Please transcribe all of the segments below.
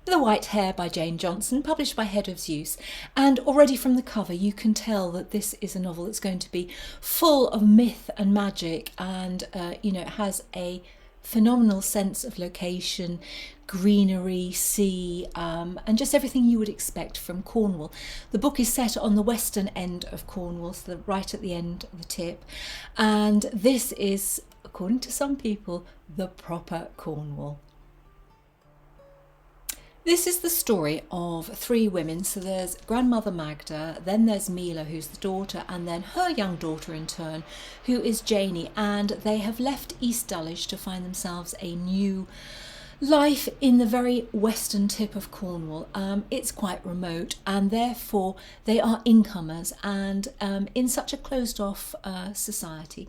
The White Hare by Jane Johnson, published by Head of Zeus. And already from the cover you can tell that this is a novel that's going to be full of myth and magic, and it has a phenomenal sense of location, greenery, sea, and just everything you would expect from Cornwall. The book is set on the western end of Cornwall, so right at the end of the tip, and this is, according to some people, the proper Cornwall. This is the story of three women. So there's grandmother Magda, then there's Mila, who's the daughter, and then her young daughter in turn, who is Janie, and they have left East Dulwich to find themselves a new life in the very western tip of Cornwall. It's quite remote, and therefore they are incomers, and in such a closed off society,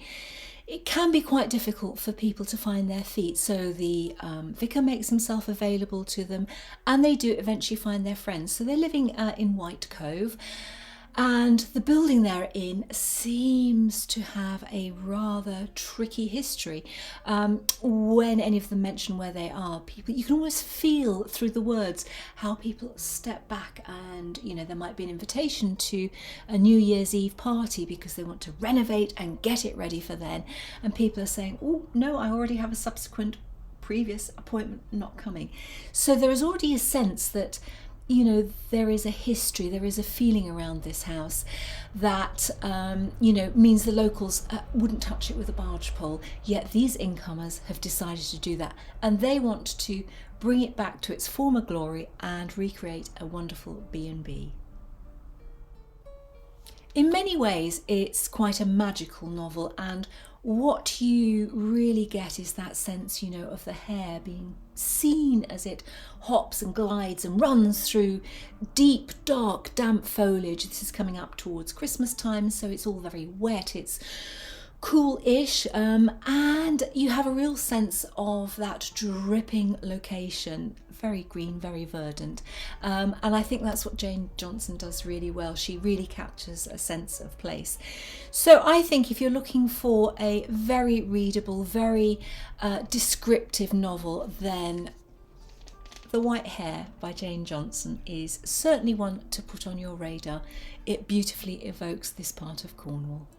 it can be quite difficult for people to find their feet. So the vicar makes himself available to them, and they do eventually find their friends. So they're living in White Cove, and the building they're in seems to have a rather tricky history. When any of them mention where they are, people, you can almost feel through the words how people step back, and there might be an invitation to a New Year's Eve party because they want to renovate and get it ready for then, and people are saying, oh no, I already have a subsequent previous appointment, not coming. So there is already a sense that there is a history, there is a feeling around this house that, means the locals wouldn't touch it with a barge pole. Yet these incomers have decided to do that, and they want to bring it back to its former glory and recreate a wonderful B&B. In many ways, it's quite a magical novel, and what you really get is that sense, of the hare being seen as it hops and glides and runs through deep, dark, damp foliage. This is coming up towards Christmas time, so it's all very wet. It's cool-ish, and you have a real sense of that dripping location, very green, very verdant, and I think that's what Jane Johnson does really well. She really captures a sense of place. So I think if you're looking for a very readable, very descriptive novel, then The White Hare by Jane Johnson is certainly one to put on your radar. It beautifully evokes this part of Cornwall.